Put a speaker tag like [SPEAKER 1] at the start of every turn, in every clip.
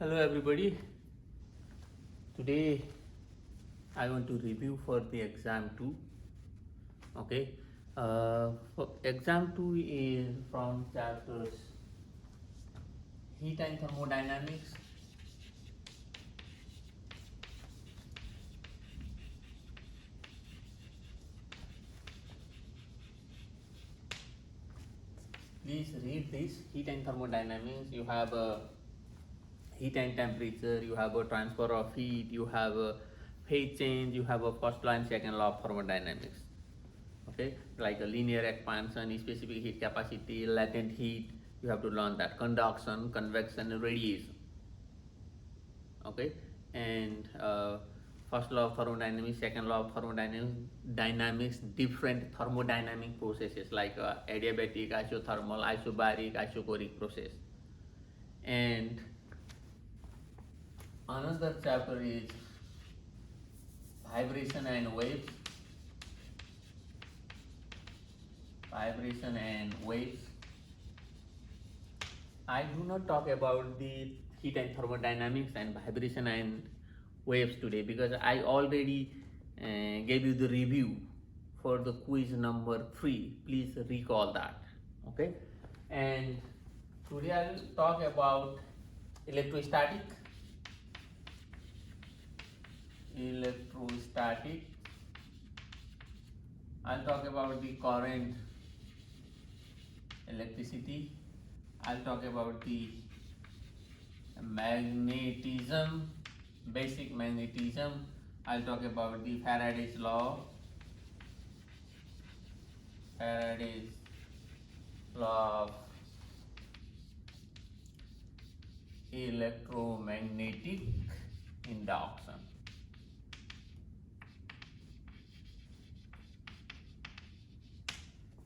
[SPEAKER 1] Hello everybody. Today I want to review for the exam 2. Okay. For exam 2 is from chapters heat and thermodynamics, please read this. Heat and thermodynamics, you have a heat and temperature, you have a transfer of heat, you have a phase change, you have a first law and second law of thermodynamics. Okay, like a linear expansion, specific heat capacity, latent heat, you have to learn that, conduction, convection, radiation. Okay, and first law of thermodynamics, second law of thermodynamics, different thermodynamic processes like adiabatic, isothermal, isobaric, isochoric process. And another chapter is vibration and waves. I do not talk about the heat and thermodynamics and vibration and waves today because I already gave you the review for the quiz number 3. Please recall that. Okay, and today I will talk about electrostatic. I'll talk about the current, electricity. I'll talk about the magnetism, basic magnetism. I'll talk about the Faraday's law of electromagnetic induction.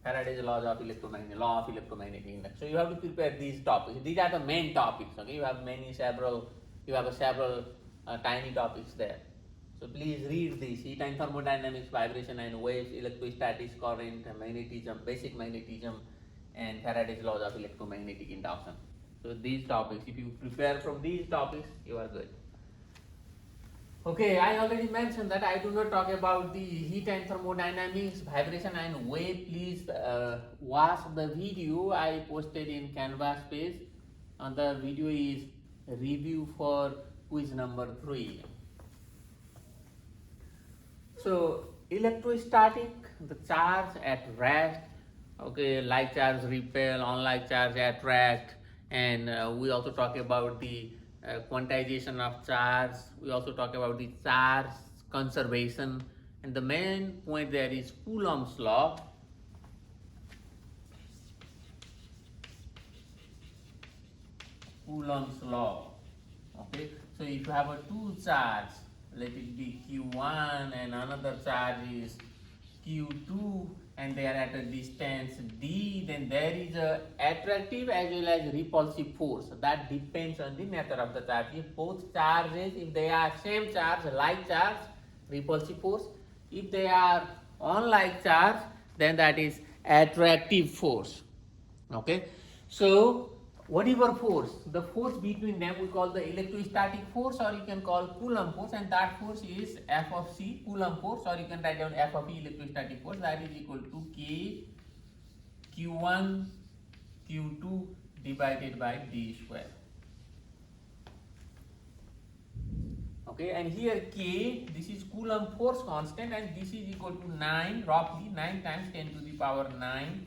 [SPEAKER 1] Faraday's law of electromagnetic induction. So you have to prepare these topics. These are the main topics. Okay, you have several tiny topics there. So please read this: heat and thermodynamics, vibration and waves, electrostatics, current, magnetism, basic magnetism, and Faraday's laws of electromagnetic induction. So these topics, if you prepare from these topics, you are good. Okay, I already mentioned that I do not talk about the heat and thermodynamics, vibration and wave. Please watch the video I posted in Canvas page. And the video is review for quiz number 3. So electrostatic, the charge at rest. Okay, like charge repel, unlike charge attract, and we also talk about the quantization of charge. We also talk about the charge conservation, and the main point there is Coulomb's law. Okay, so if you have a two charge, let it be Q1 and another charge is Q2, and they are at a distance d, then there is a attractive as well as repulsive force. That depends on the nature of the charge. If both charges, if they are same charge, like charge, repulsive force. If they are unlike charge, then that is attractive force. Okay, so whatever force, the force between them we call the electrostatic force, or you can call Coulomb force, and that force is F of C, Coulomb force, or you can write down F of E, electrostatic force, that is equal to K Q1 Q2 divided by D square. Okay, and here K, this is Coulomb force constant, and this is equal to 9, roughly 9 times 10 to the power 9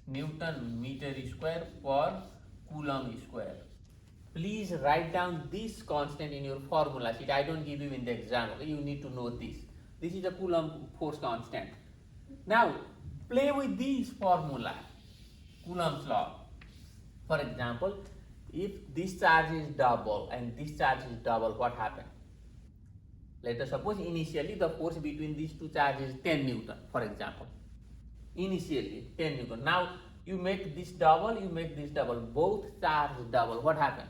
[SPEAKER 1] Newton meter square per Coulomb square. Please write down this constant in your formula sheet. I don't give you in the exam. Okay? You need to know this. This is a Coulomb force constant. Now, play with these formula. Coulomb's law. For example, if this charge is double and this charge is double, what happens? Let us suppose initially the force between these two charges is 10 Newton, for example. Initially 10 Newton. Now you make this double, both charges double. What happens?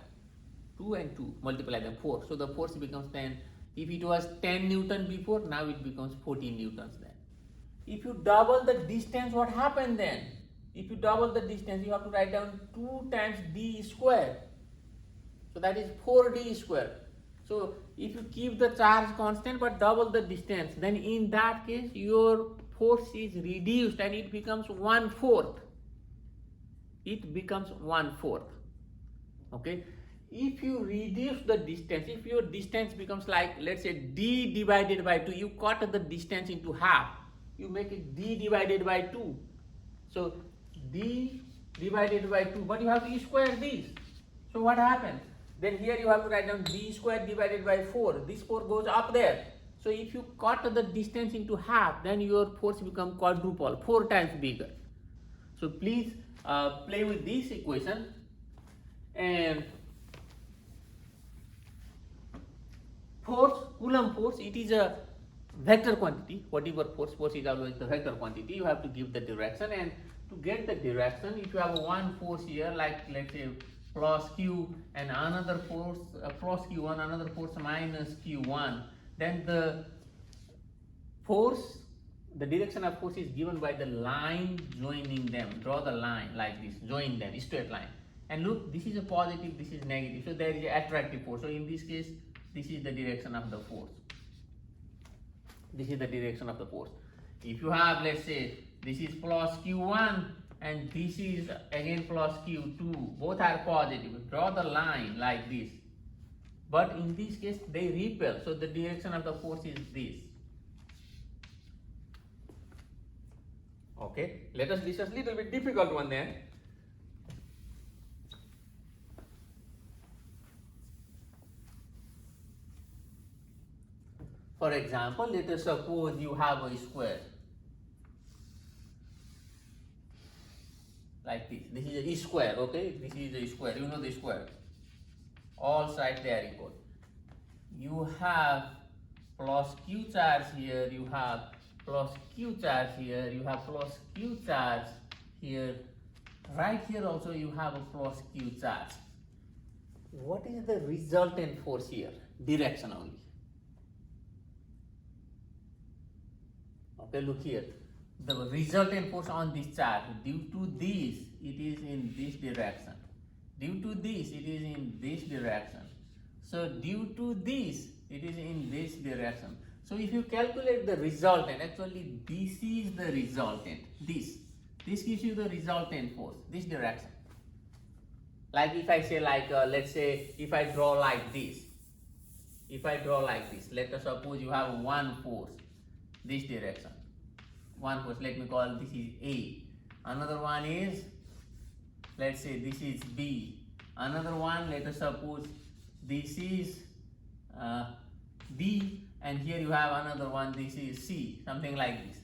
[SPEAKER 1] 2 and 2 multiply them, 4. So the force becomes 10. If it was 10 Newton before, now it becomes 14 Newtons then. If you double the distance, what happened then? If you double the distance, you have to write down 2 times d square. So that is 4d square. So if you keep the charge constant but double the distance, then in that case your force is reduced and it becomes 1/4. It becomes 1/4. Okay. If you reduce the distance, if your distance becomes like, let's say, d divided by 2, you cut the distance into half, you make it d divided by 2. So d divided by 2, but you have to square this. So what happens? Then here you have to write down d square divided by 4. This 4 goes up there. So if you cut the distance into half, then your force becomes quadruple, 4 times bigger. So please play with this equation. And force, Coulomb force, it is a vector quantity. Whatever force is always the vector quantity. You have to give the direction, and to get the direction, if you have one force here, like let's say plus q, and another force plus q1, another force minus q1, then the force, the direction of force is given by the line joining them. Draw the line like this, join them, straight line. And look, this is a positive, this is negative, so there is an attractive force. So in this case, this is the direction of the force. This is the direction of the force. If you have, let's say, this is plus q1 and this is again plus q2, both are positive, draw the line like this. But in this case, they repel, so the direction of the force is this. Okay, let us discuss a little bit difficult one then. For example, let us suppose you have a square like this. This is a square, okay? This is a square. You know the square. All sides they are equal. You have plus q charge here. You have plus q charge here. You have plus q charge here. Right here also you have a plus q charge. What is the resultant force here? Direction only. Okay, look here. The resultant force on this charge, due to this, it is in this direction. Due to this, it is in this direction. So due to this, it is in this direction. So if you calculate the resultant, actually this is the resultant. This gives you the resultant force, this direction. Like if I say like, let's say if I draw like this. If I draw like this, let us suppose you have one force, this direction. One force, let me call this is A. Another one is, let's say this is B. Another one, let us suppose this is D, and here you have another one, this is C, something like this.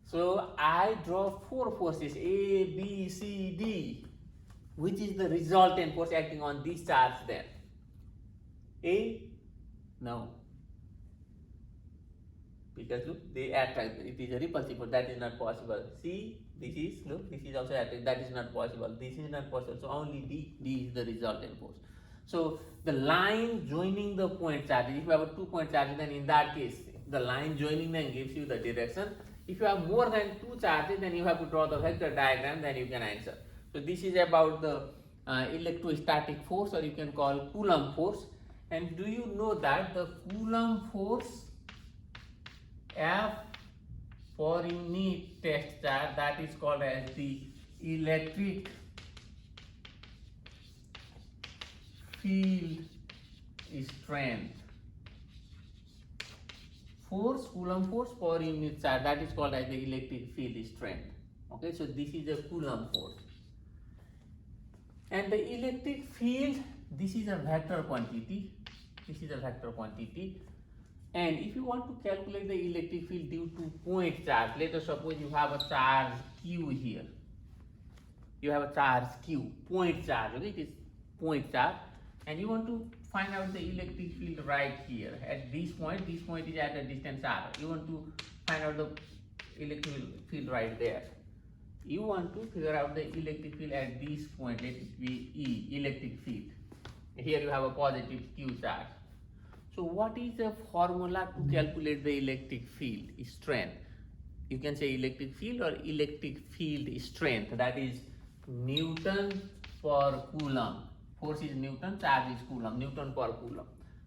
[SPEAKER 1] So I draw four forces, A, B, C, D. Which is the resultant force acting on this charge then? A? No. Because look, they attract, it is a repulsive force, that is not possible. C, this is, look, this is also attract, that is not possible. This is not possible, so only D is the resultant force. So the line joining the point charges, if you have a 2 point charge, then in that case, the line joining them gives you the direction. If you have more than 2 charges, then you have to draw the vector diagram, then you can answer. So this is about the electrostatic force, or you can call Coulomb force. And do you know that the Coulomb force F per unit test charge, that is called as the electric field strength. Force, Coulomb force per unit charge, that is called as the electric field strength. Okay, so this is a Coulomb force. And the electric field, this is a vector quantity. This is a vector quantity. And if you want to calculate the electric field due to point charge, let us suppose you have a charge Q here. You have a charge Q, point charge, okay? It is point charge. And you want to find out the electric field right here. At this point is at a distance R. You want to find out the electric field right there. You want to figure out the electric field at this point, let it be E, electric field. Here you have a positive Q charge. So what is the formula to calculate the electric field strength? You can say electric field or electric field strength, that is Newton per Coulomb force is Newton, charge is Coulomb, Newton per Coulomb.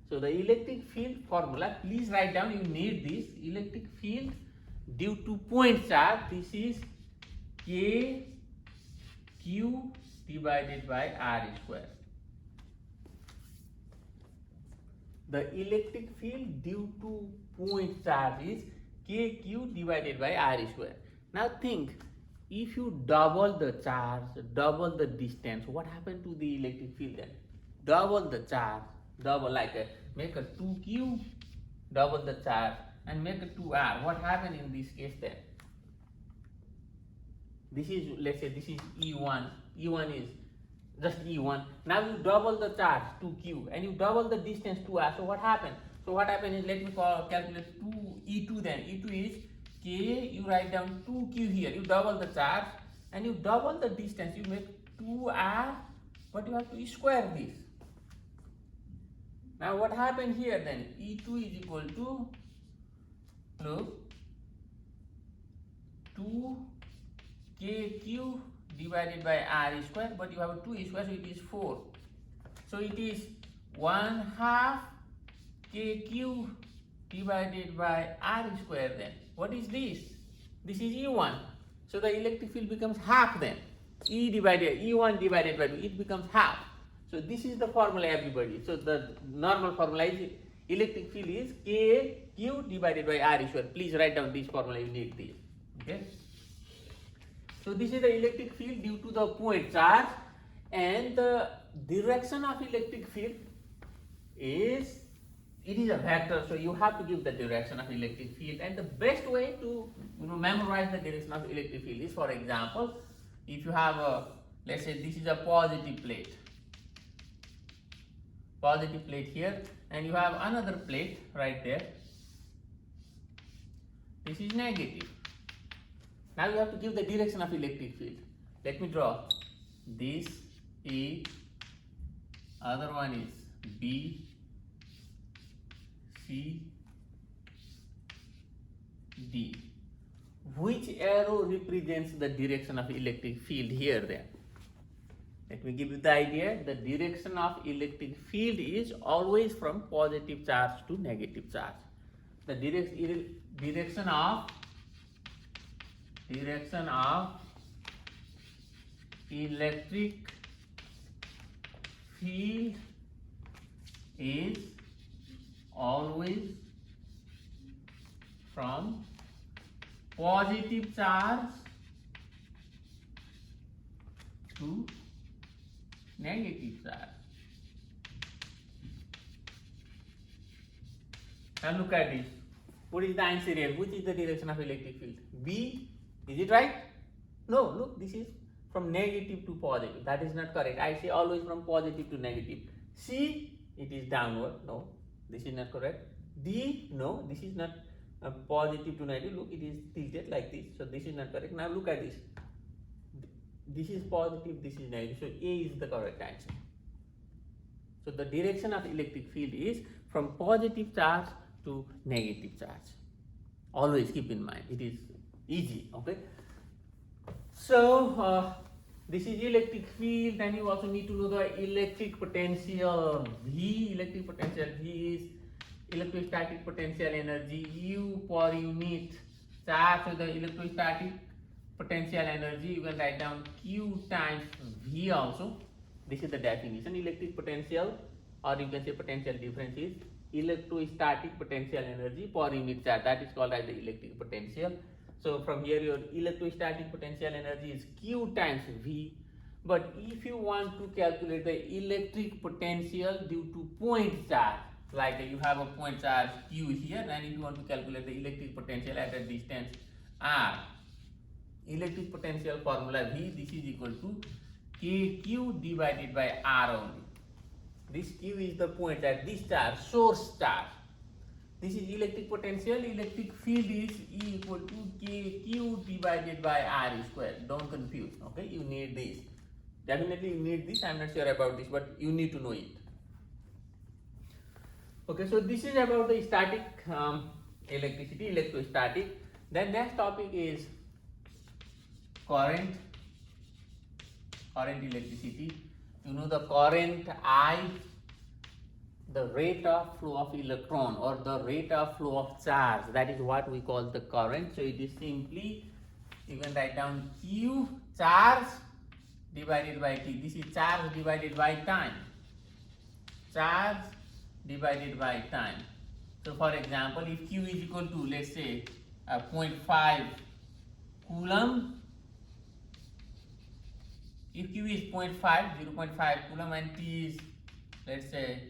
[SPEAKER 1] So the electric field formula, please write down, you need this. Electric field due to point charge, this is K Q divided by R square. The electric field due to point charge is KQ divided by R square. Now think, if you double the charge, double the distance, what happened to the electric field then? Double the charge, double, like make a 2Q, double the charge and make a 2R. What happened in this case then? This is, let's say this is E1, E1 is just E1. Now you double the charge 2Q and you double the distance 2R. So what happened? So what happened is, let me calculate 2 E2 then. E2 is K, you write down 2Q here. You double the charge and you double the distance. You make 2R, but you have to square this. Now what happened here then? E2 is equal to, look, 2KQ divided by R square, but you have a 2 square, so it is 4. So it is 1/2 KQ divided by R square then. What is this? This is E1. So the electric field becomes half then. E1 divided by 2, it becomes half. So this is the formula, everybody. So the normal formula is electric field is KQ divided by R square. Please write down this formula, you need this. Okay. So this is the electric field due to the point charge, and the direction of electric field is, it is a vector, so you have to give the direction of electric field. And the best way to memorize the direction of electric field is, for example, if you have a, let's say this is a positive plate here, and you have another plate right there, this is negative. Now you have to give the direction of electric field. Let me draw. This A, other one is B, C, D. Which arrow represents the direction of electric field here then? Let me give you the idea. The direction of electric field is always from positive charge to negative charge. The direction of electric field is always from positive charge to negative charge. Now look at this. What is the answer here? Which is the direction of electric field? B. Is it right? No, look, this is from negative to positive. That is not correct. I say always from positive to negative. C, it is downward. No, this is not correct. D, no, this is not positive to negative. Look, it is tilted like this. So this is not correct. Now look at this. This is positive, this is negative. So A is the correct answer. So the direction of electric field is from positive charge to negative charge. Always keep in mind. It is easy. Okay. So this is electric field, and you also need to know the electric potential V. Electric potential V is electrostatic potential energy U per unit charge. So the electrostatic potential energy, you can write down Q times V also. This is the definition. Electric potential, or you can say potential difference, is electrostatic potential energy per unit charge. That is called as the electric potential. So from here your electrostatic potential energy is Q times V. But if you want to calculate the electric potential due to point charge, like you have a point charge Q here, and if you want to calculate the electric potential at a distance R, electric potential formula V, this is equal to KQ divided by R only. This Q is the point charge, this charge, source charge. This is electric potential. Electric field is E equal to KQ divided by R square. Don't confuse. Okay, you need this. Definitely you need this. I'm not sure about this, but you need to know it. Okay, so this is about the static electricity, electrostatic. Then next topic is current electricity. You know the current I, the rate of flow of electron or the rate of flow of charge, that is what we call the current. So it is simply, you can write down Q charge divided by T. This is charge divided by time. Charge divided by time. So for example, if Q is equal to, let's say, 0.5 coulomb, if Q is 0.5, 0.5 coulomb and T is, let's say,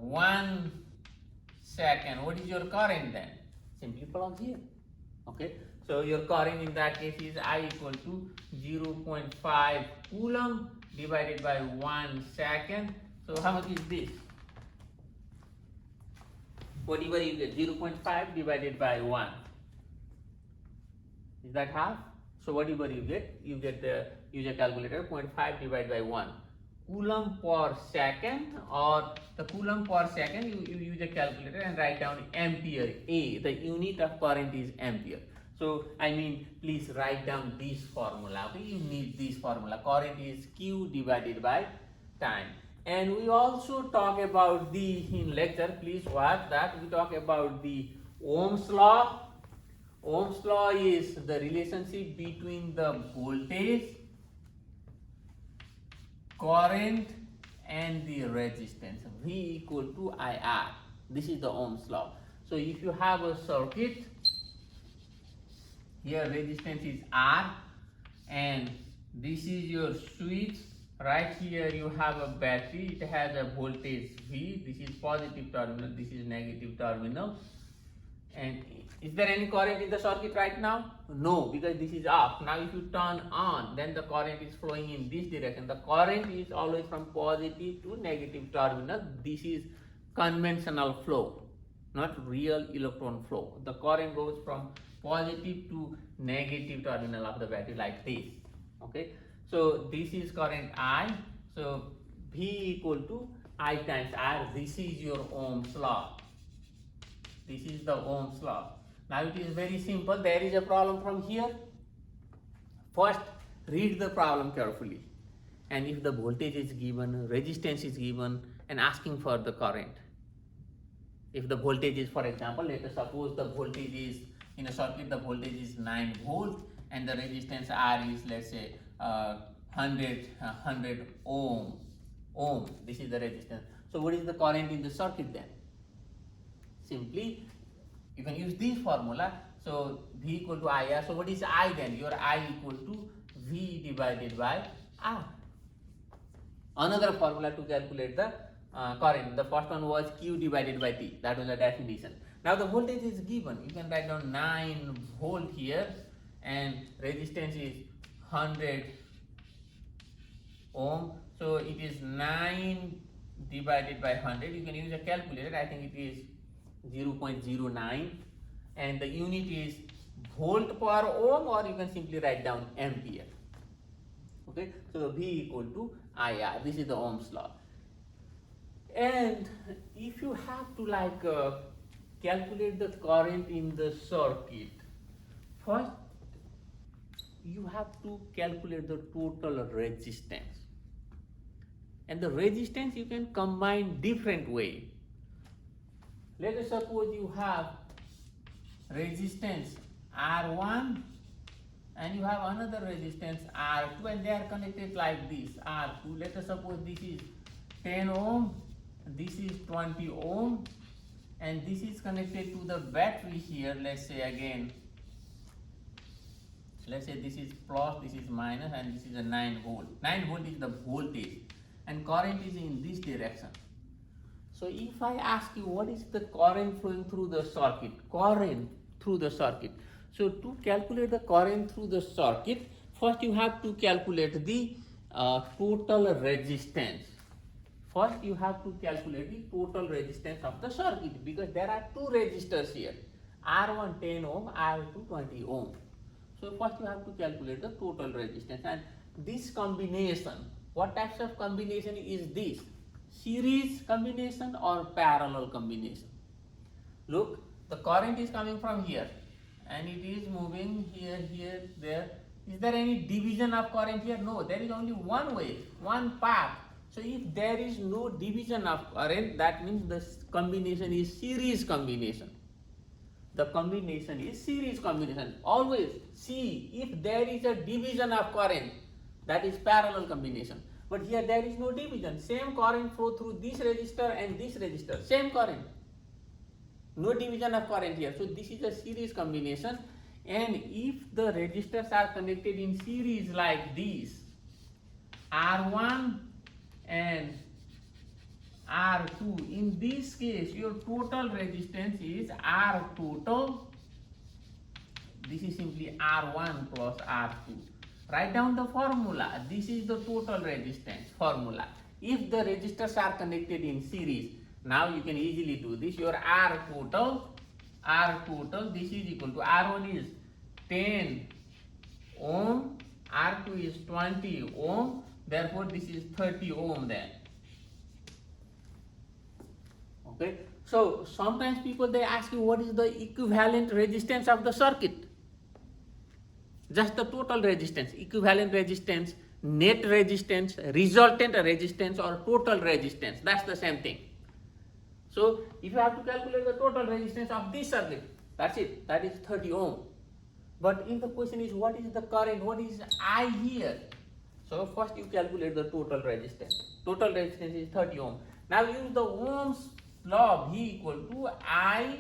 [SPEAKER 1] 1 second, what is your current then? Simply plug here. Okay, so your current in that case is I equal to 0.5 coulomb divided by 1 second. So how much is this? Whatever you get, 0.5 divided by 1. Is that half? So whatever you get use a calculator, 0.5 divided by 1. Coulomb per second, or the coulomb per second, you use a calculator and write down ampere. A, the unit of current is ampere. So I mean, please write down this formula. Okay, you need this formula. Current is Q divided by time. And we also talk about in lecture, please watch that, we talk about the Ohm's law. Ohm's law is the relationship between the voltage, current and the resistance. V equal to IR. This is the Ohm's law. So if you have a circuit, here resistance is R and this is your switch. Right here you have a battery, it has a voltage V, this is positive terminal, this is negative terminal. And is there any current in the circuit right now? No, because this is off. Now if you turn on, then the current is flowing in this direction. The current is always from positive to negative terminal. This is conventional flow, not real electron flow. The current goes from positive to negative terminal of the battery like this. Okay, so this is current I. So V equal to I times R. This is your Ohm's law. This is the Ohm's law. Now it is very simple. There is a problem from here. First, read the problem carefully. And if the voltage is given, resistance is given, and asking for the current. If the voltage is, for example, let us suppose the voltage is, in a circuit, the voltage is 9 volt and the resistance R is, let's say, 100 ohm. This is the resistance. So what is the current in the circuit then? Simply, you can use this formula. So V equal to IR. So what is I then? Your I equal to V divided by R. Another formula to calculate the current. The first one was Q divided by T. That was the definition. Now the voltage is given. You can write down 9 volt here and resistance is 100 ohm. So it is 9 divided by 100. You can use a calculator. I think it is 0.09 and the unit is volt per ohm, or you can simply write down ampere. Okay, so V equal to IR. This is the Ohm's law. And if you have to calculate the current in the circuit, first you have to calculate the total resistance. And the resistance you can combine different way. Let us suppose you have resistance R1 and you have another resistance R2 and they are connected like this, R2. Let us suppose this is 10 ohm, this is 20 ohm and this is connected to the battery here. Let's say again, let's say this is plus, this is minus and this is a 9 volt. 9 volt is the voltage and current is in this direction. So if I ask you what is the current flowing through the circuit, current through the circuit. So to calculate the current through the circuit, first you have to calculate the total resistance. First you have to calculate the total resistance of the circuit because there are two resistors here, R1 10 ohm, R2 20 ohm. So first you have to calculate the total resistance, and this combination, what types of combination is this? Series combination or parallel combination? Look, the current is coming from here and it is moving here, here, there Is there any division of current here? No, there is only one way, one path. So if there is no division of current, that means the combination is series combination. The combination is series combination. Always see if there is a division of current, that is parallel combination. But here there is no division. Same current flow through this resistor and this resistor. Same current. No division of current here. So this is a series combination. And if the resistors are connected in series like this, R1 and R2, in this case your total resistance is R total. This is simply R1 plus R2. Write down the formula. This is the total resistance formula. If the resistors are connected in series, now you can easily do this. Your R total, this is equal to R1 is 10 ohm, R2 is 20 ohm, therefore this is 30 ohm then. Okay, so sometimes people they ask you what is the equivalent resistance of the circuit. Just the total resistance, equivalent resistance, net resistance, resultant resistance or total resistance, that's the same thing. So if you have to calculate the total resistance of this circuit, that's it, that is 30 ohm. But if the question is what is the current, what is I here? So first you calculate the total resistance. Total resistance is 30 ohm. Now use the Ohm's law, V equal to I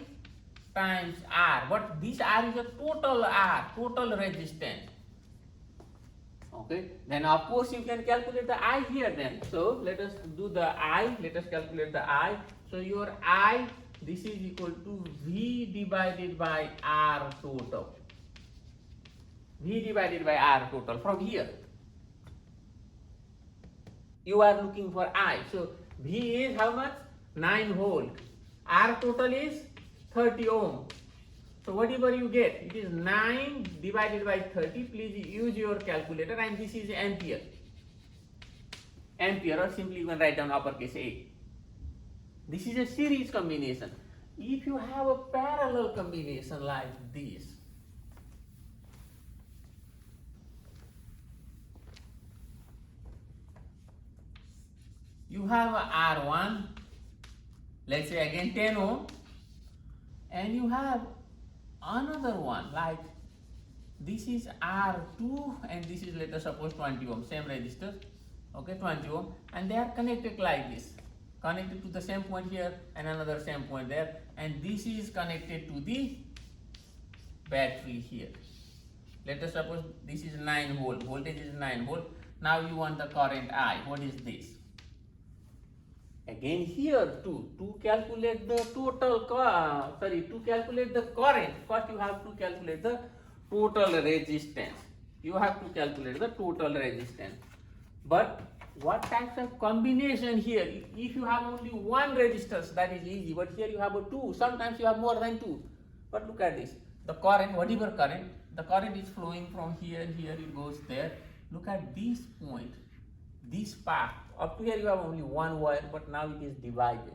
[SPEAKER 1] times R. But this R is a total R, total resistance. Okay, then of course you can calculate the I here then. So let us do the I, let us calculate the I. So your I, this is equal to V divided by R total. V divided by R total from here. You are looking for I. So V is how much? 9 volt. R total is 30 ohm. So whatever you get, it is 9 divided by 30. Please use your calculator, and this is ampere. Ampere, or simply you can write down uppercase A. This is a series combination. If you have a parallel combination like this, you have a R1, let's say again 10 ohm, and you have another one like this is R2 and this is, let us suppose 20 ohm, same resistor, okay, 20 ohm, and they are connected like this, connected to the same point here and another same point there, and this is connected to the battery here. Let us suppose this is 9 volt, voltage is 9 volt. Now you want the current I. What is this? Again here to calculate the total, to calculate the current, first you have to calculate the total resistance. You have to calculate the total resistance. But what types of combination here? If you have only one resistance, that is easy. But here you have a two. Sometimes you have more than two. But look at this. The current, whatever current, the current is flowing from here and here it goes there. Look at this point, this path. Up to here you have only one wire, but now it is divided.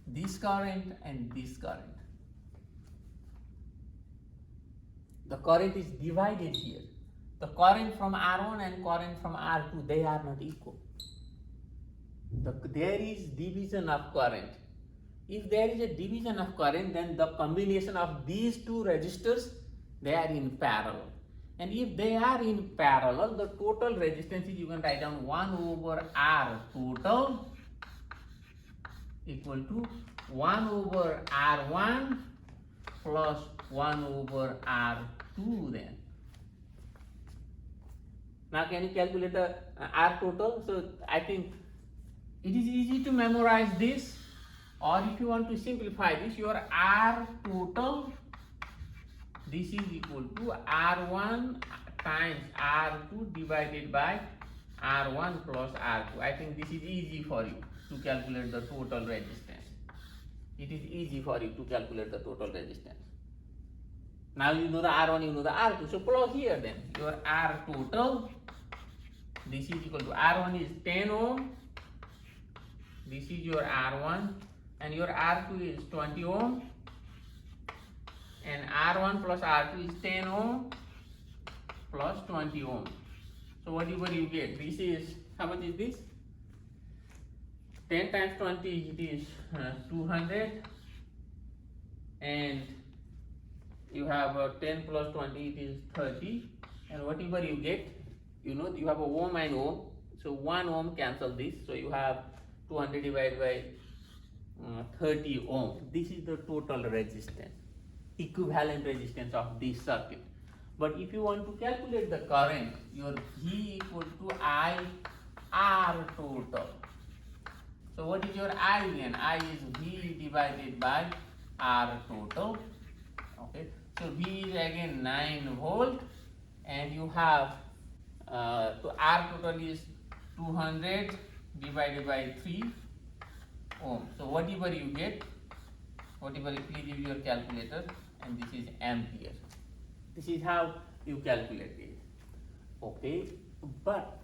[SPEAKER 1] This current and this current. The current is divided here. The current from R1 and current from R2, they are not equal. There is division of current. If there is a division of current, then the combination of these two resistors, they are in parallel. And if they are in parallel, the total resistance is, you can write down 1 over R total equal to 1 over R1 plus 1 over R2 then. Now can you calculate the R total? So I think it is easy to memorize this, or if you want to simplify this, your R total, this is equal to R1 times R2 divided by R1 plus R2. I think this is easy for you to calculate the total resistance. It is easy for you to calculate the total resistance. Now you know the R1, you know the R2. So plug here then. Your R total, this is equal to R1 is 10 ohm. This is your R1, and your R2 is 20 ohm. And R1 plus R2 is 10 ohm. plus 20 ohm. So whatever you get, this is, how much is this? 10 times 20, it is 200, and you have 10 plus 20, it is 30, and whatever you get, you know, you have a ohm and ohm, so 1 ohm cancel this, so you have 200 divided by 30 ohm. This is the total resistance, equivalent resistance of this circuit. But if you want to calculate the current, your V equal to I R total. So what is your I then? I is V divided by R total. Okay, so V is again 9 volt, and you have so R total is 200 divided by 3 ohm. So whatever you get, whatever, please use your calculator, and this is ampere. This is how you calculate it. Okay, but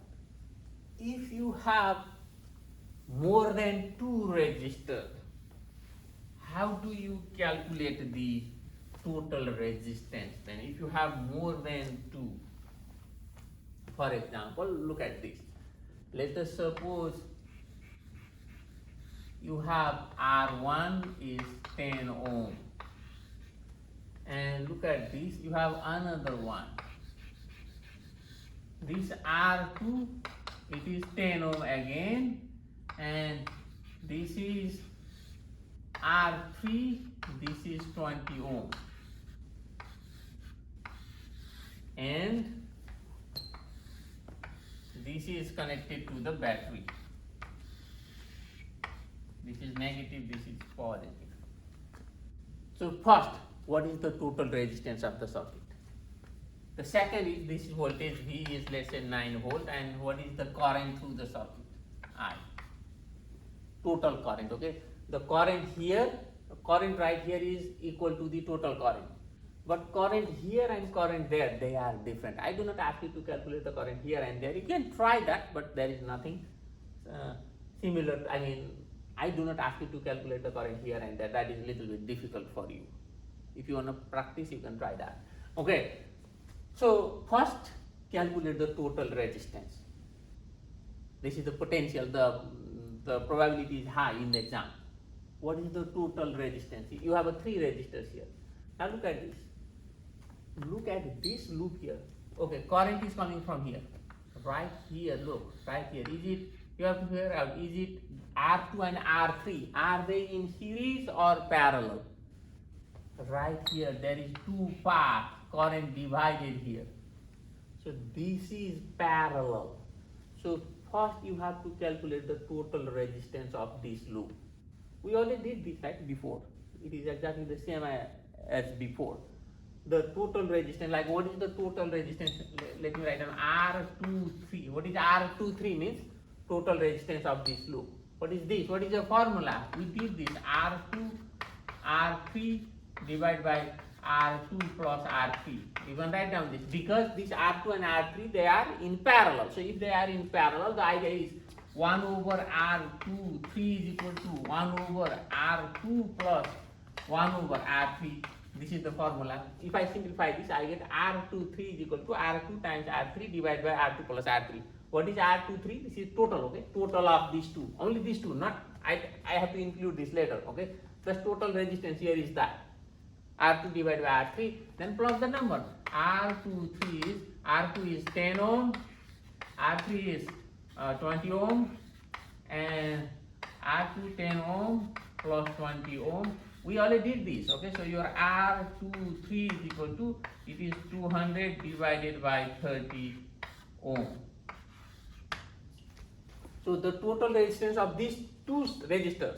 [SPEAKER 1] if you have more than 2 resistors, how do you calculate the total resistance then? If you have more than 2, for example, look at this. Let us suppose you have R1 is 10 ohm, and look at this, you have another one. This R2, it is 10 ohm again, and this is R3, this is 20 ohm, and this is connected to the battery. This is negative, this is positive. So first, what is the total resistance of the circuit? The second is, this voltage V is let's say 9 volt, and what is the current through the circuit? I. Total current, okay? The current here, current right here is equal to the total current. But current here and current there, they are different. I do not ask you to calculate the current here and there. You can try that, but there is nothing similar. I mean, I do not ask you to calculate the current here and there. That is a little bit difficult for you. If you want to practice, you can try that. Okay. So first, calculate the total resistance. This is the potential. The probability is high in the exam. What is the total resistance? You have a 3 resistors here. Now look at this. Look at this loop here. Okay, current is coming from here. Right here, look, right here. Is it, you have to figure out, is it R2 and R3? Are they in series or parallel? Right here, there is 2 paths, current divided here. So this is parallel. So first you have to calculate the total resistance of this loop. We already did this right before. It is exactly the same as before. The total resistance, like what is the total resistance? Let me write down R23. What is R23 means? Total resistance of this loop. What is this? What is the formula? We did this. R3 divided by R2 plus R3. You can write down this because this R2 and R3, they are in parallel. So if they are in parallel, the idea is 1 over R2, 3 is equal to 1 over R2 plus 1 over R3. This is the formula. If I simplify this, I get R23 is equal to R2 times R3 divided by R2 plus R3. What is R23? This is total, okay? Total of these two. Only these two, not, I have to include this later, okay? The total resistance here is that. R2 divided by R3, then plus the number. R2 is 10 ohm, R3 is 20 ohm, and R2 10 ohm plus 20 ohm. We already did this, okay? So your R23 is equal to, it is 200 divided by 30 ohm. So the total resistance of these two resistors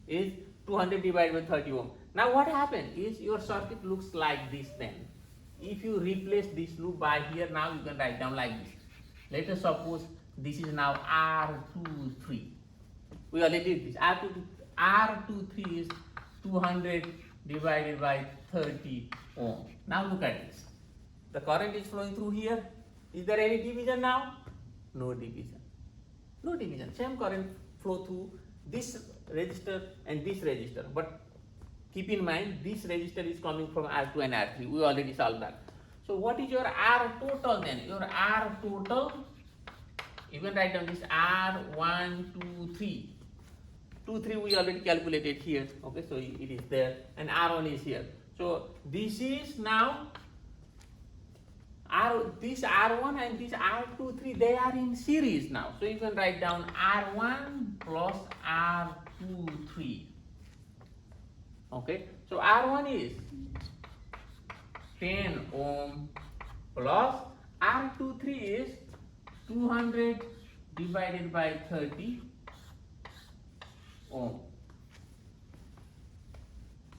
[SPEAKER 1] is 200 divided by 30 ohm. Now what happened is your circuit looks like this then. If you replace this loop by here, now you can write down like this. Let us suppose this is now R23. We already did this. R23 is 200 divided by 30 ohm. Now look at this. The current is flowing through here. Is there any division now? No division. No division. Same current flow through this resistor and this resistor. But keep in mind, this resistor is coming from R2 and R3. We already solved that. So what is your R total then? Your R total, you can write down this R1, 2, 3. 2, 3 we already calculated here. Okay, so it is there, and R1 is here. So this is now this R1 and this R2, 3, they are in series now. So you can write down R1 plus R2, 3. Okay, so R1 is 10 ohm plus R2, 3 is 200 divided by 30 ohm.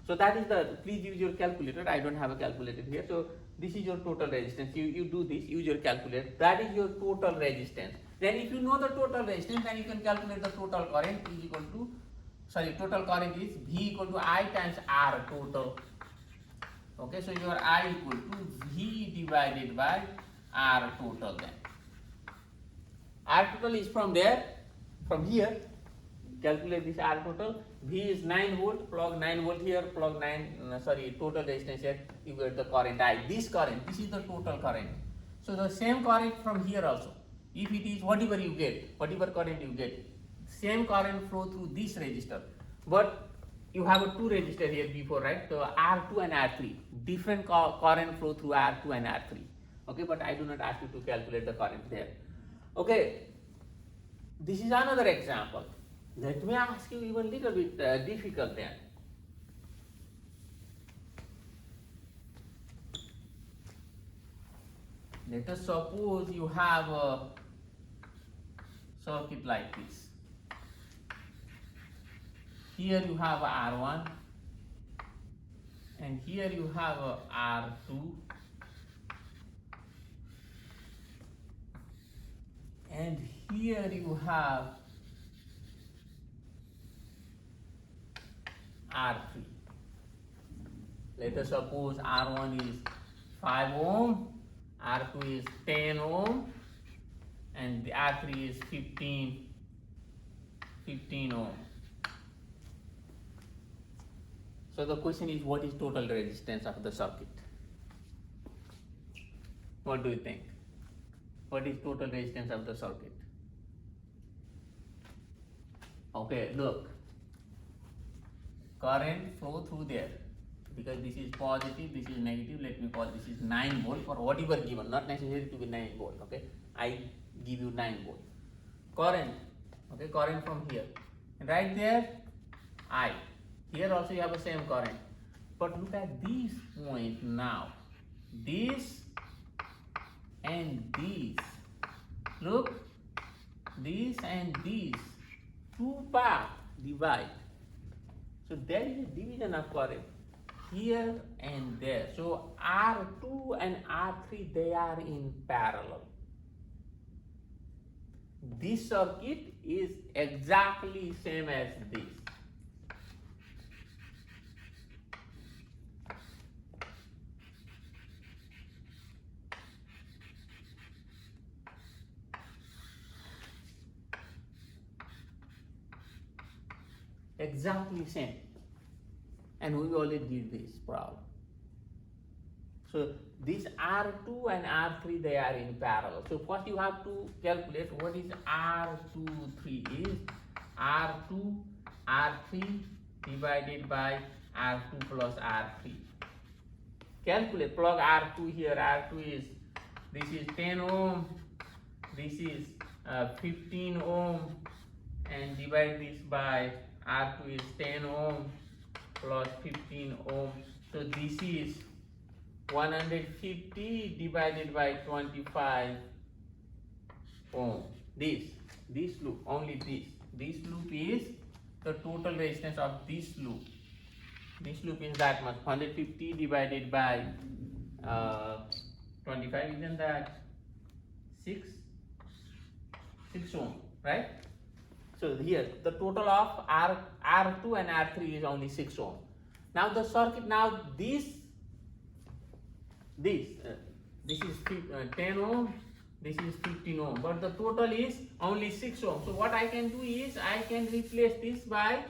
[SPEAKER 1] So that is please use your calculator. I don't have a calculator here. So this is your total resistance. You do this, use your calculator. That is your total resistance. Then if you know the total resistance, then you can calculate the total current is equal to, total current is V equal to I times R total. Okay, so your I equal to V divided by R total then. R total is from there, from here. Calculate this R total. V is 9 volt, plug 9 volt here, plug total resistance here, you get the current I. This current, this is the total current. So the same current from here also. If it is whatever you get, whatever current you get, same current flow through this resistor. But you have a two resistor here before, right? So R2 and R3. Different current flow through R2 and R3. Okay, but I do not ask you to calculate the current there. Okay, this is another example. Let me ask you even little bit difficult then. Let us suppose you have a circuit like this. Here you have a R1 and here you have a R2 and here you have R3. Let us suppose R1 is 5 ohm, R2 is 10 ohm, and the R3 is 15 ohm. So the question is, what is total resistance of the circuit? What do you think? What is total resistance of the circuit? Okay, look. Current flow through there, because this is positive, this is negative. Let me call this is 9 volt for whatever given, not necessary to be 9 volt. Okay, I give you 9 volt current. Okay, current from here, and right there I. Here also you have the same current, but look at this point now. This and this. Look, this and this. Two paths divide. So there is a division of current here and there. So R2 and R3, they are in parallel. This circuit is exactly same as this. Exactly same. And we already did this problem. So these R2 and R3, they are in parallel. So first you have to calculate what is R23 is R2 R3 divided by R2 plus R3. Calculate, plug R2 here. R2 is, this is 10 ohm, this is 15 ohm, and divide this by R2 is 10 ohm plus 15 ohm. So this is 150 divided by 25 ohm. This loop, only this loop is the total resistance of this loop. This loop is that much, 150 divided by 25, isn't that 6 ohm, right? So here the total of R2 and R3 is only 6 ohm. Now the circuit, now this is 10 ohm, this is 15 ohm, but the total is only 6 ohm. So what I can do is I can replace this by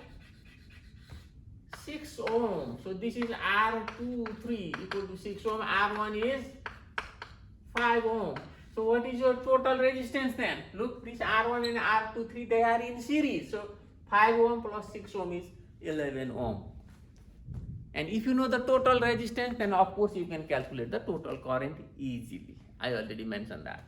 [SPEAKER 1] 6 ohm. So this is R23 equal to 6 ohm. R1 is 5 ohm. So what is your total resistance then? Look, this R1 and R23, they are in series. So 5 ohm plus 6 ohm is 11 ohm. And if you know the total resistance, then of course you can calculate the total current easily. I already mentioned that.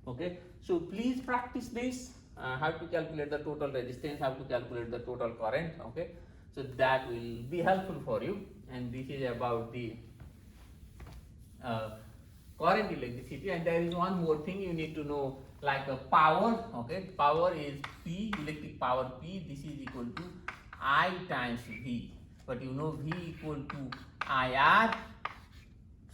[SPEAKER 1] Okay, so please practice this. How to calculate the total resistance, how to calculate the total current. Okay, so that will be helpful for you. And this is about the current electricity. And there is one more thing you need to know, like a power. Okay, power is P, electric power P. This is equal to I times V. But you know V equal to IR.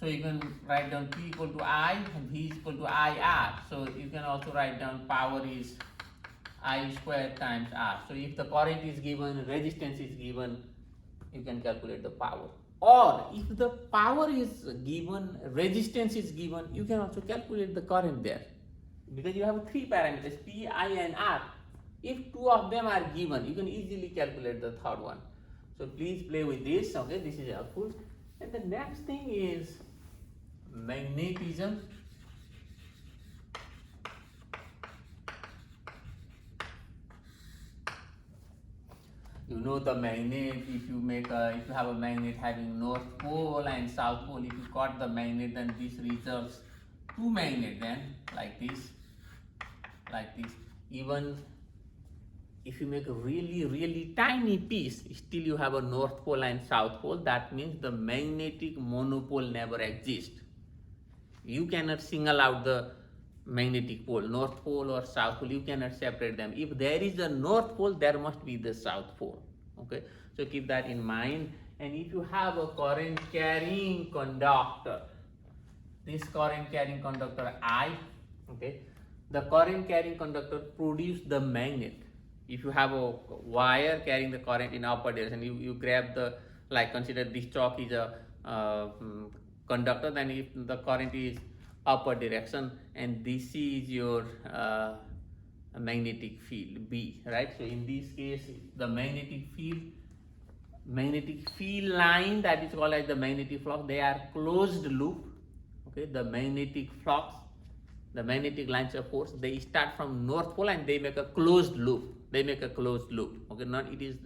[SPEAKER 1] So you can write down P equal to I and V is equal to IR. So you can also write down power is I square times R. So if the current is given, resistance is given, you can calculate the power. Or if the power is given, resistance is given, you can also calculate the current there. Because you have three parameters, P, I and R. If two of them are given, you can easily calculate the third one. So please play with this, okay, this is helpful. And the next thing is magnetism. You know the magnet, if you have a magnet having north pole and south pole, if you cut the magnet, then this results two magnets then, like this. Even if you make a really tiny piece, still you have a north pole and south pole. That means the magnetic monopole never exists. You cannot single out the magnetic pole, north pole or south pole. You cannot separate them. If there is a north pole, there must be the south pole. Okay, so keep that in mind. And if you have a current carrying conductor, this current carrying conductor I, okay, the current carrying conductor produce the magnet. If you have a wire carrying the current in upward direction, you grab the, like consider this chalk is a conductor, then if the current is upward direction, and this is your magnetic field B, right? So in this case, the magnetic field line, that is called as the magnetic flux, they are closed loop. Okay, the magnetic flux, the magnetic lines of force, they start from north pole and they make a closed loop. Okay, it is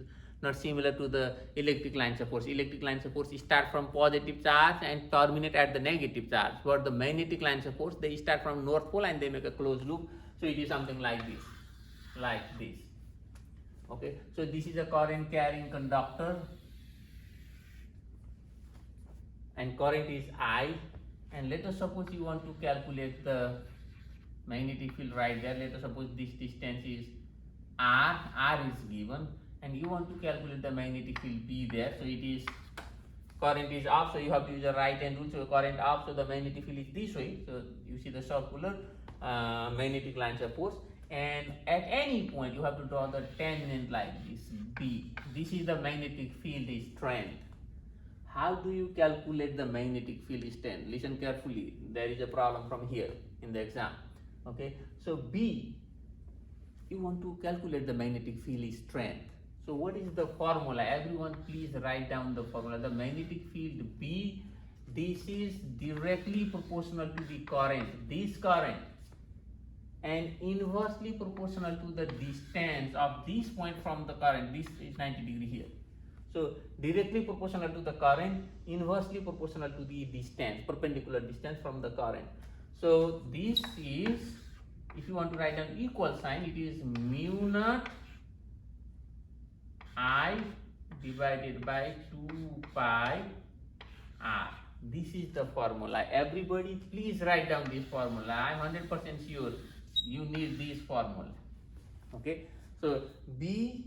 [SPEAKER 1] not similar to the electric lines of force. Electric lines of force start from positive charge and terminate at the negative charge. But the magnetic lines of force, they start from north pole and they make a closed loop. So it is something like this. Okay, so this is a current carrying conductor, and current is I. And let us suppose you want to calculate the magnetic field right there. Let us suppose this distance is R is given, and you want to calculate the magnetic field B there. So it is, current is up, so you have to use the right hand rule. So current up, so the magnetic field is this way. So you see the circular magnetic lines of force, and at any point you have to draw the tangent like this B. This is the magnetic field strength. How do you calculate the magnetic field strength? Listen carefully, there is a problem from here in the exam. Okay, so B, you want to calculate the magnetic field strength. So what is the formula? Everyone please write down the formula. The magnetic field B, this is directly proportional to the current, this current, and inversely proportional to the distance of this point from the current. This is 90 degree here. So directly proportional to the current, inversely proportional to the distance, perpendicular distance from the current. So this is, if you want to write an equal sign, it is mu naught I divided by 2 pi R. This is the formula. Everybody please write down this formula. I am 100% sure you need this formula. Okay, so B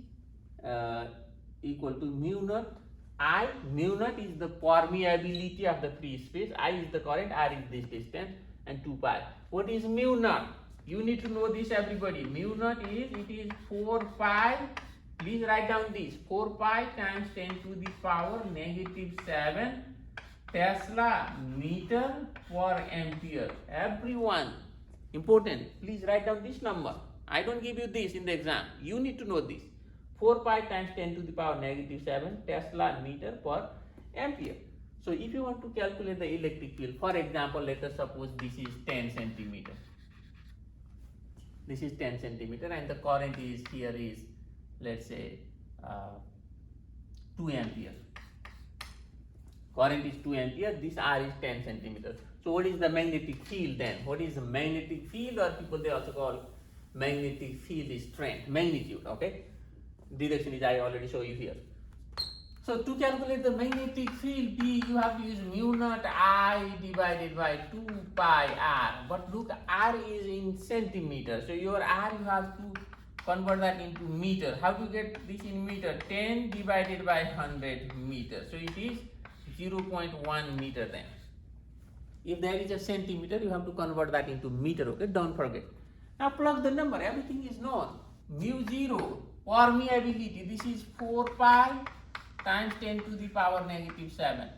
[SPEAKER 1] equal to mu naught I. Mu naught is the permeability of the free space. I is the current, R is this distance, and 2 pi. What is mu naught? You need to know this, everybody. Mu naught is, it is 4 pi. Please write down this, 4 pi times 10 to the power negative 7 Tesla meter per ampere. Everyone, important, please write down this number. I don't give you this in the exam. You need to know this. 4 pi times 10 to the power negative 7 Tesla meter per ampere. So if you want to calculate the electric field, for example, let us suppose this is 10 centimeter. This is 10 centimeter and the current is here is, let's say, 2 ampere. Current is 2 ampere, this R is 10 centimeter. So what is the magnetic field then? What is the magnetic field, or people they also call magnetic field strength, magnitude, okay? Direction is I already show you here. So to calculate the magnetic field B, you have to use mu naught I divided by 2 pi R. But look, R is in centimeter. So your R, you have to convert that into meter. How to get this in meter? 10 divided by 100 meter. So it is 0.1 meter then. If there is a centimeter, you have to convert that into meter, okay? Don't forget. Now plug the number, everything is known. Mu 0, permeability, this is 4 pi times 10 to the power negative 7.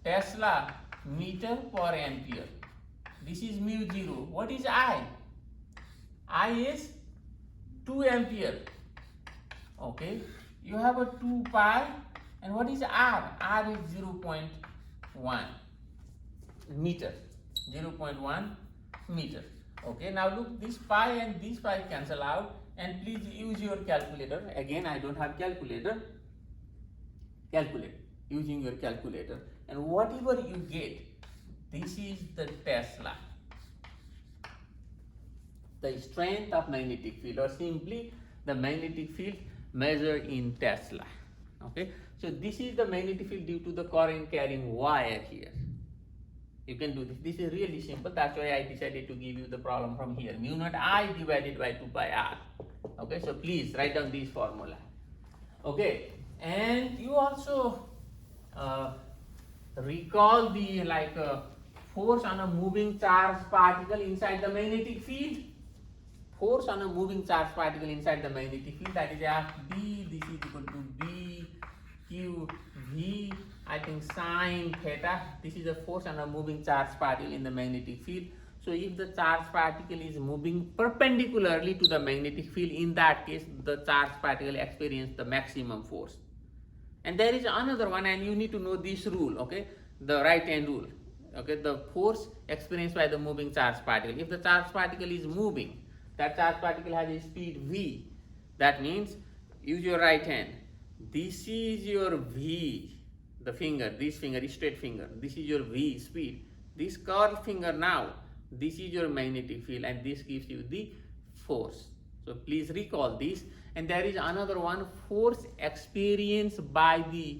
[SPEAKER 1] Tesla, meter per ampere. This is mu 0. What is I? I is 2 ampere. Okay. You have a 2 pi. And what is R? R is 0.1 meter. 0.1 meter. Okay. Now look, this pi and this pi cancel out. And please use your calculator. Again, I don't have calculator. Calculate using your calculator, and whatever you get, this is the Tesla, the strength of magnetic field, or simply the magnetic field measured in Tesla. Okay, so this is the magnetic field due to the current carrying wire here. You can do this. This is really simple. That's why I decided to give you the problem from here. Mu naught I divided by 2 pi R. Okay, so please write down this formula. Okay. And you also recall the force on a moving charged particle inside the magnetic field. Force on a moving charged particle inside the magnetic field, that is FB. This is equal to B Q V, I think, sine theta. This is a force on a moving charged particle in the magnetic field. So if the charged particle is moving perpendicularly to the magnetic field, in that case the charged particle experiences the maximum force. And there is another one, and you need to know this rule, okay? The right hand rule, okay? The force experienced by the moving charged particle. If the charged particle is moving, that charged particle has a speed v. That means, use your right hand. This is your v, the finger, this finger is straight finger. This is your v speed. This curved finger now, this is your magnetic field, and this gives you the force. So please recall this. And there is another one, force experienced by the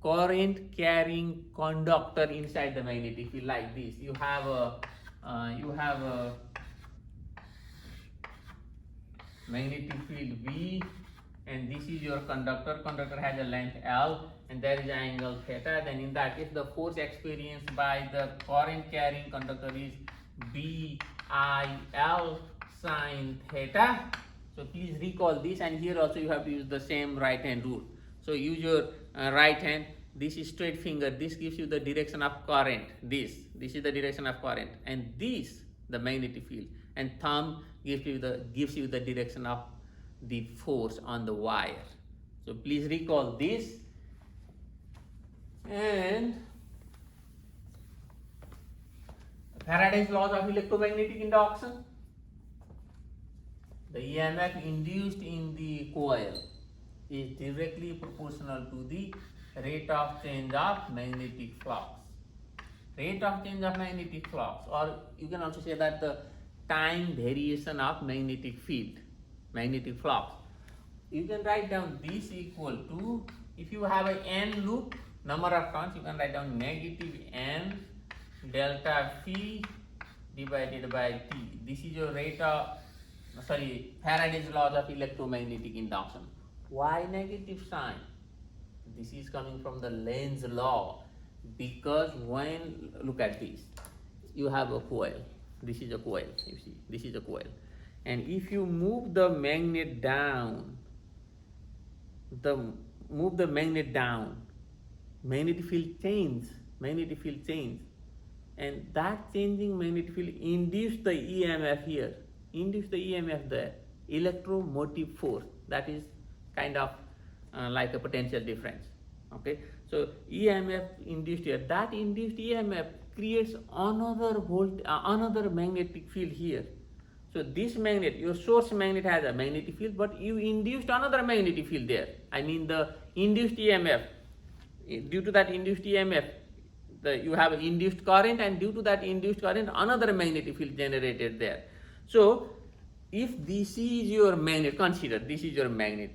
[SPEAKER 1] current carrying conductor inside the magnetic field, like this. You have a magnetic field V, and this is your conductor. Conductor has a length L, and there is an angle theta. Then in that case, the force experienced by the current carrying conductor is BIL sine theta. So please recall this, and here also you have to use the same right hand rule. So use your right hand. This is straight finger. This gives you the direction of current. This is the direction of current, and this the magnetic field. And thumb gives you the direction of the force on the wire. So please recall this. And Faraday's laws of electromagnetic induction. The EMF induced in the coil is directly proportional to the rate of change of magnetic flux. Rate of change of magnetic flux, or you can also say that the time variation of magnetic field, magnetic flux. You can write down this equal to, if you have an n loop, number of turns, you can write down negative n delta phi divided by t. This is your rate of, Faraday's laws of electromagnetic induction. Why negative sign? This is coming from the Lenz's law, because when, look at this, you have a coil. This is a coil, you see, this is a coil. And if you move the magnet down, magnetic field changes, and that changing magnetic field induce the EMF here, induce the EMF there, electromotive force, that is kind of like a potential difference. Okay, so EMF induced here, that induced EMF creates another magnetic field here. So this magnet, your source magnet has a magnetic field, but you induced another magnetic field there. I mean the induced EMF. Due to that induced EMF, you have an induced current, and due to that induced current, another magnetic field generated there. So if this is your magnet, consider this is your magnet.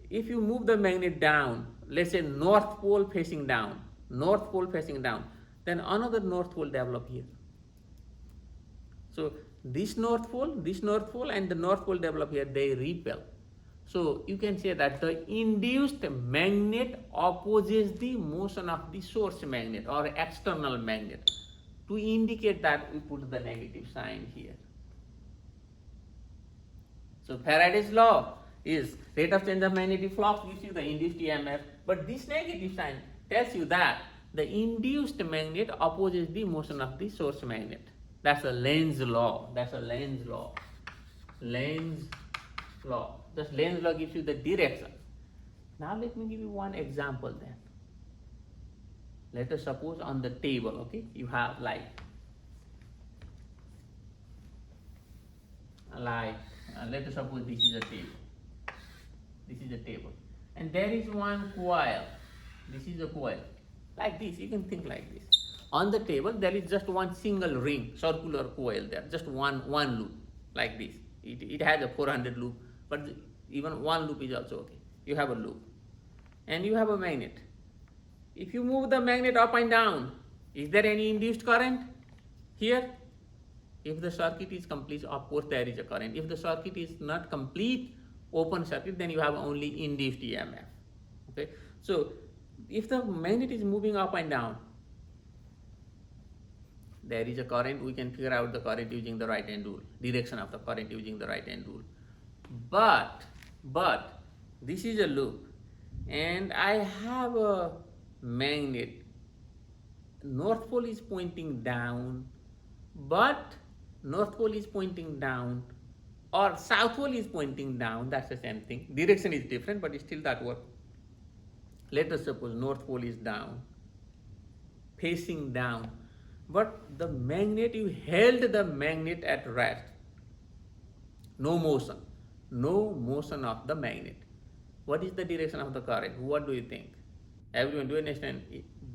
[SPEAKER 1] If you move the magnet down, let's say north pole facing down, then another north pole develop here. So this north pole and the north pole develop here, they repel. So you can say that the induced magnet opposes the motion of the source magnet or external magnet. To indicate that, we put the negative sign here. So Faraday's law is rate of change of magnetic flux gives you the induced EMF, but this negative sign tells you that the induced magnet opposes the motion of the source magnet. That's a Lenz's law. Lenz's law. This Lenz's law gives you the direction. Now let me give you one example then. Let us suppose on the table, okay, you have let us suppose this is a table. And there is one coil. This is a coil. Like this, you can think like this. On the table, there is just one single ring, circular coil there, just one loop, like this. It has a 400 loop, but even one loop is also okay. You have a loop. And you have a magnet. If you move the magnet up and down, is there any induced current here? If the circuit is complete, of course there is a current. If the circuit is not complete, open circuit, then you have only induced EMF. Okay, so if the magnet is moving up and down, there is a current. We can figure out the current using the right hand rule, direction of the current using the right hand rule. But this is a loop, and I have a magnet. North pole is pointing down, but north pole is pointing down, or south pole is pointing down. That's the same thing. Direction is different, but still that works. Let us suppose north pole is down, facing down, but the magnet, you held the magnet at rest. No motion of the magnet. What is the direction of the current? What do you think? Everyone, do you understand?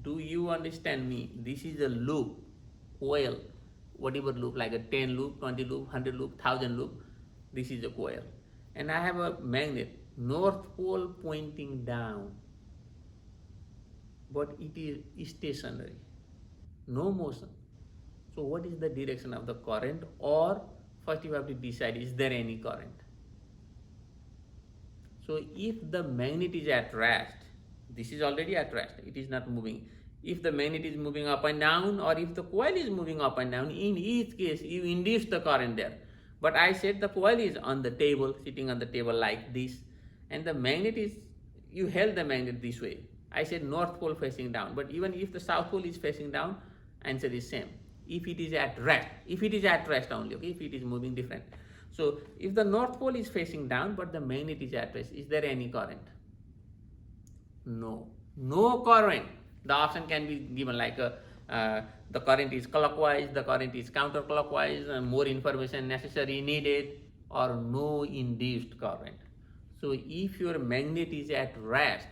[SPEAKER 1] Do you understand me? This is a loop, coil, whatever loop, like a 10 loop, 20 loop, 100 loop, 1000 loop. This is a coil. And I have a magnet, north pole pointing down, but it is stationary, no motion. So what is the direction of the current? Or first you have to decide, is there any current? So if the magnet is at rest, this is already at rest, it is not moving. If the magnet is moving up and down, or if the coil is moving up and down, in each case you induce the current there. But I said the coil is on the table, sitting on the table like this, and the magnet is, you held the magnet this way. I said north pole facing down, but even if the south pole is facing down, answer is same. If it is at rest only, okay, if it is moving different. So if the north pole is facing down, but the magnet is at rest, is there any current? No current. The option can be given like the current is clockwise, the current is counterclockwise, more information necessary needed, or no induced current. So if your magnet is at rest,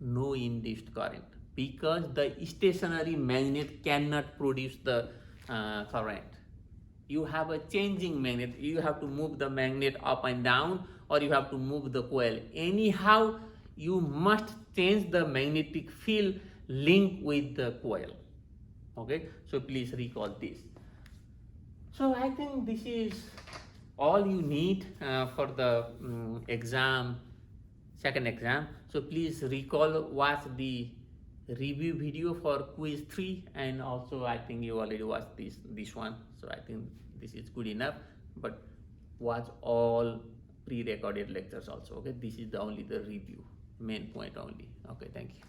[SPEAKER 1] no induced current, because the stationary magnet cannot produce the current. You have a changing magnet, you have to move the magnet up and down, or you have to move the coil. Anyhow, you must change the magnetic field link with the coil. Okay, so please recall this. So I think this is all you need for the second exam. So please recall, watch the review video for quiz 3, and also I think you already watched this one, so I think this is good enough. But watch all pre-recorded lectures also. Okay, this is the review, main point only. Okay, thank you.